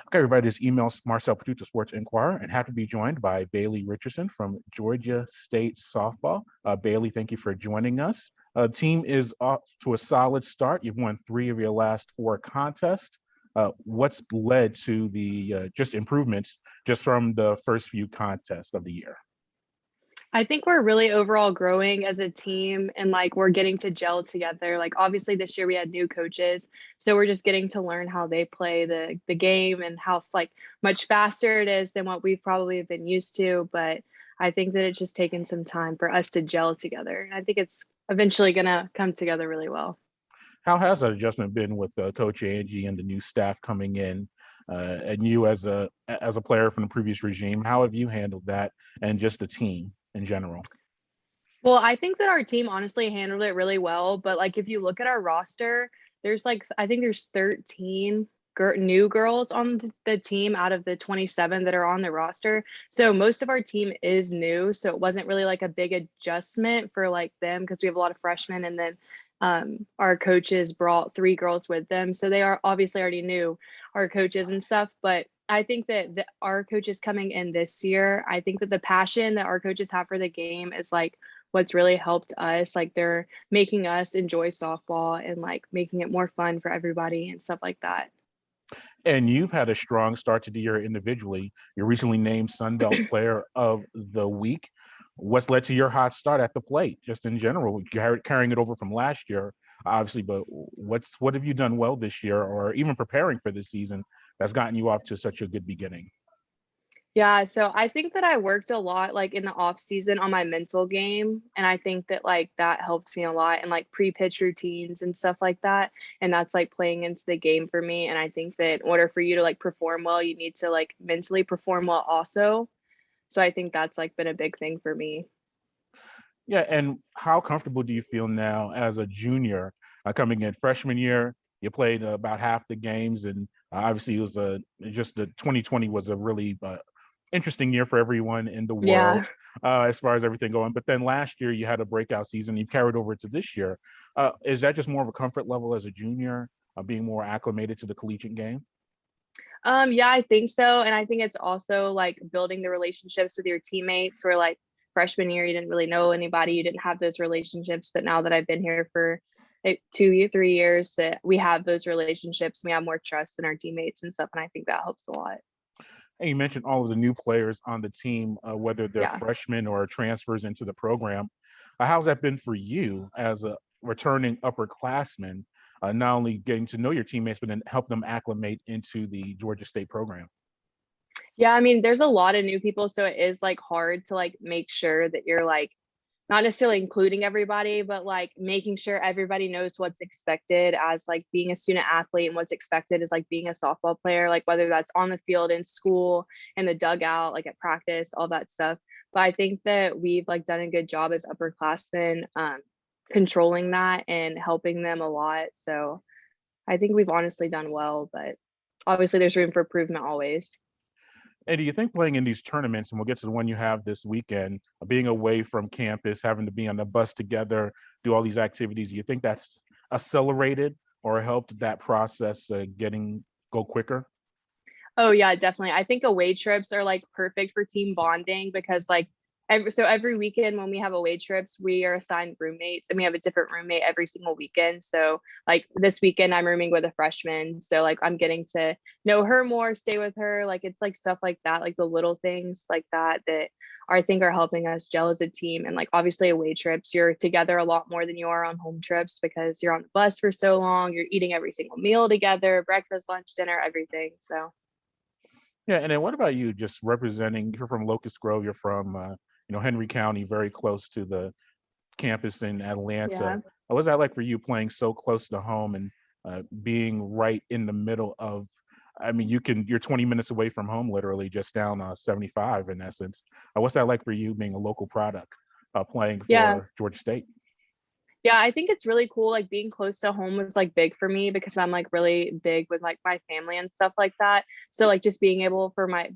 Okay, everybody, this email Marcel Patuta, Sports Inquirer, and happy to be joined by Bailee Richardson from Georgia State Softball. Bailee, thank you for joining us. Team is off to a solid start. You've won 3 of your last 4 contests. What's led to the just improvements just from the first few contests of the year? I think we're really overall growing as a team and like we're getting to gel together. Like obviously this year we had new coaches, so we're just getting to learn how they play the game and how like much faster it is than what we've probably been used to. But I think that it's just taken some time for us to gel together. And I think it's eventually gonna come together really well. How has that adjustment been with Coach Angie and the new staff coming in, and you as a player from the previous regime? How have you handled that, and just the team in general? Well, I think that our team honestly handled it really well, but, like, if you look at our roster, there's, like I think there's 13 new girls on the team out of the 27 that are on the roster, so most of our team is new, so it wasn't really, like, a big adjustment for, like, them because we have a lot of freshmen, and then, our coaches brought 3 girls with them, so they are obviously already knew our coaches and stuff, but I think that our coaches coming in this year, I think that the passion that our coaches have for the game is, like, what's really helped us. Like they're making us enjoy softball and like making it more fun for everybody and stuff like that. And you've had a strong start to the year individually. You're recently named Sunbelt Player of the Week. What's led to your hot start at the plate, just in general, carrying it over from last year, obviously? But what have you done well this year, or even preparing for this season, that's gotten you off to such a good beginning? Yeah, so I think that I worked a lot like in the off season on my mental game and I think that like that helped me a lot and like pre-pitch routines and stuff like that and that's like playing into the game for me and I think that in order for you to like perform well you need to like mentally perform well also. So I think that's like been a big thing for me. Yeah, and how comfortable do you feel now as a junior coming in freshman year? You played about half the games, and obviously it was just the 2020 was a really interesting year for everyone in the world Yeah. as far as everything going. But then last year you had a breakout season. You carried over to this year. Is that just more of a comfort level as a junior, being more acclimated to the collegiate game? Yeah, I think so. And I think it's also like building the relationships with your teammates where like freshman year, you didn't really know anybody. You didn't have those relationships. But now that I've been here for 3 years, that we have those relationships, we have more trust in our teammates and stuff. And I think that helps a lot. And you mentioned all of the new players on the team, whether they're Yeah. freshmen or transfers into the program. How's that been for you as a returning upperclassman, not only getting to know your teammates, but then help them acclimate into the Georgia State program? Yeah. I mean, there's a lot of new people. So it is like hard to like make sure that you're like not necessarily including everybody, but like making sure everybody knows what's expected as like being a student athlete and what's expected is like being a softball player, like whether that's on the field in school, in the dugout, like at practice, all that stuff. But I think that we've like done a good job as upperclassmen controlling that and helping them a lot. So I think we've honestly done well, but obviously there's room for improvement always. And do you think playing in these tournaments, and we'll get to the one you have this weekend, being away from campus, having to be on the bus together, do all these activities, do you think that's accelerated or helped that process getting go quicker? Oh yeah, definitely. I think away trips are like perfect for team bonding because like every weekend when we have away trips, we are assigned roommates and we have a different roommate every single weekend. So like this weekend I'm rooming with a freshman. So like I'm getting to know her more, stay with her. Like it's like stuff like that, like the little things like that that I think are helping us gel as a team. And like obviously away trips, you're together a lot more than you are on home trips because you're on the bus for so long. You're eating every single meal together, breakfast, lunch, dinner, everything. So Yeah, and then what about you? Just representing, you're from Locust Grove, you're from Henry County, very close to the campus in Atlanta. yeah. What's that like for you playing so close to home and being right in the middle of? I mean, you're 20 minutes away from home, literally just down 75 in essence. What's that like for you being a local product, playing Yeah. for Georgia State? Yeah, I think it's really cool. Like being close to home was like big for me because I'm like really big with like my family and stuff like that. So like just being able for my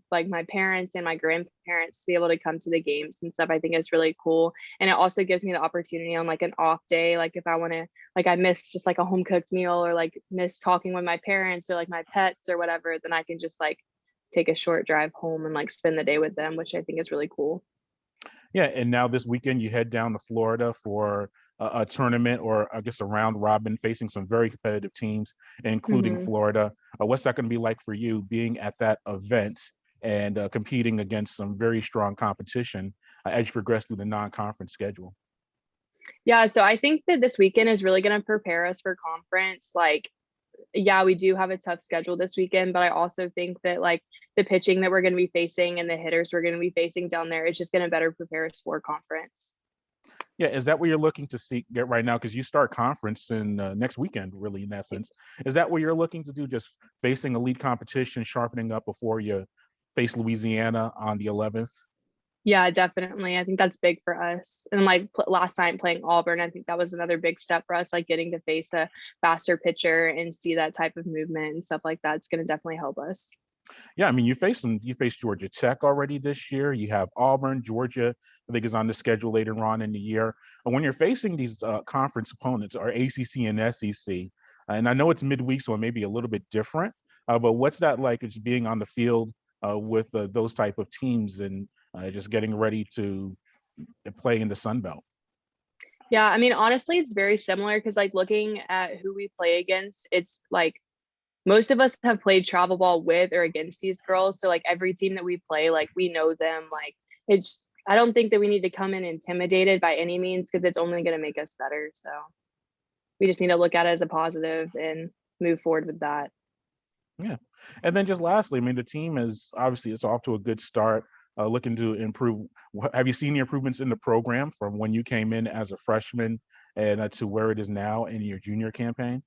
parents and my grandparents to be able to come to the games and stuff, I think is really cool. And it also gives me the opportunity on like an off day, like if I want to, like I miss just like a home cooked meal or like miss talking with my parents or like my pets or whatever, then I can just like take a short drive home and like spend the day with them, which I think is really cool. Yeah, and now this weekend you head down to Florida for a tournament, or I guess a round robin, facing some very competitive teams, including Hmm. Florida. What's that going to be like for you being at that event and competing against some very strong competition as you progress through the non-conference schedule? Yeah, so I think that this weekend is really going to prepare us for conference. Like, yeah, we do have a tough schedule this weekend, but I also think that like the pitching that we're going to be facing and the hitters we're going to be facing down there is just going to better prepare us for conference. Yeah, is that what you're looking to see get right now? Because you start conference in next weekend, really, in that sense. Is that what you're looking to do? Just facing elite competition, sharpening up before you face Louisiana on the 11th? Yeah, definitely. I think that's big for us. And like last night playing Auburn, I think that was another big step for us, like getting to face a faster pitcher and see that type of movement and stuff like that. It's going to definitely help us. Yeah, I mean, you faced Georgia Tech already this year. You have Auburn, Georgia, I think is on the schedule later on in the year. And when you're facing these conference opponents, or ACC and SEC, and I know it's midweek, so it may be a little bit different. But what's that like? Just being on the field with those type of teams and just getting ready to play in the Sun Belt. Yeah, I mean, honestly, it's very similar because like looking at who we play against, it's like most of us have played travel ball with or against these girls. So like every team that we play, like we know them. Like it's I don't think that we need to come in intimidated by any means because it's only going to make us better. So we just need to look at it as a positive and move forward with that. Yeah. And then just lastly, I mean, the team is obviously it's off to a good start, looking to improve. Have you seen the improvements in the program from when you came in as a freshman and to where it is now in your junior campaign?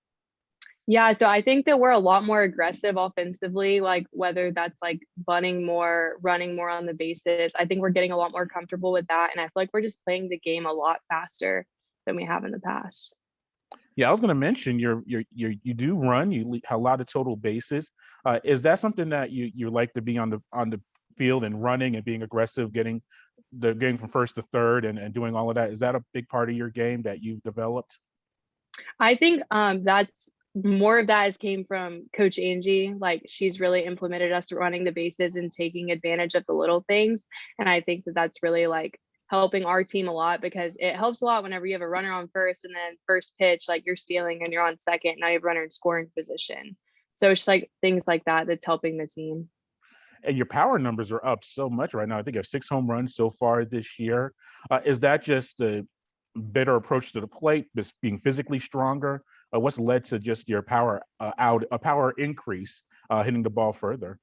Yeah, so I think that we're a lot more aggressive offensively, like whether that's like bunting more, running more on the bases. I think we're getting a lot more comfortable with that. And I feel like we're just playing the game a lot faster than we have in the past. Yeah, I was going to mention you do run. Have a lot of total bases. Is that something that you like to be on the field and running and being aggressive, getting the game from first to third and doing all of that? Is that a big part of your game that you've developed? I think that's more of that has came from Coach Angie. Like she's really implemented us running the bases and taking advantage of the little things. And I think that that's really like helping our team a lot because it helps a lot whenever you have a runner on first and then first pitch, like you're stealing and you're on second. Now you have a runner in scoring position. So it's like things like that that's helping the team. And your power numbers are up so much right now. I think you have 6 home runs so far this year. Is that just a better approach to the plate, just being physically stronger? What's led to just your power a power increase, hitting the ball further?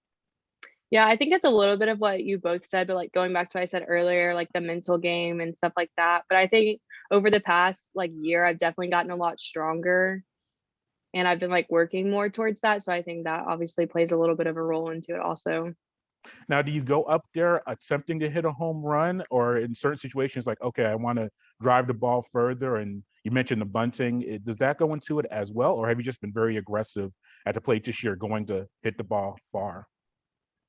Yeah, I think it's a little bit of what you both said, but like going back to what I said earlier, like the mental game and stuff like that. But I think over the past like year, I've definitely gotten a lot stronger and I've been like working more towards that. So I think that obviously plays a little bit of a role into it also. Now, do you go up there attempting to hit a home run, or in certain situations, like, okay, I want to drive the ball further? And you mentioned the bunting. Does that go into it as well, or have you just been very aggressive at the plate this year, going to hit the ball far?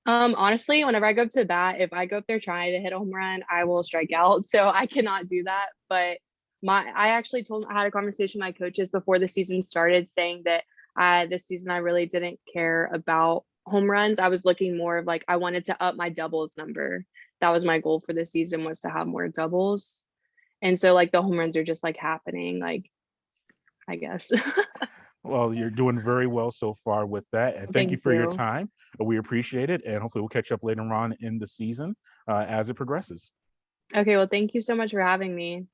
Honestly, whenever I go up to bat, if I go up there trying to hit a home run, I will strike out. So I cannot do that. But I actually I had a conversation with my coaches before the season started saying that this season I really didn't care about home runs. I was looking more of like I wanted to up my doubles number. That was my goal for the season was to have more doubles. And so like the home runs are just like happening, like I guess. Well, you're doing very well so far with that, and thank you Thank for your you. time. We appreciate it, and hopefully we'll catch up later on in the season as it progresses. Okay, well, thank you so much for having me.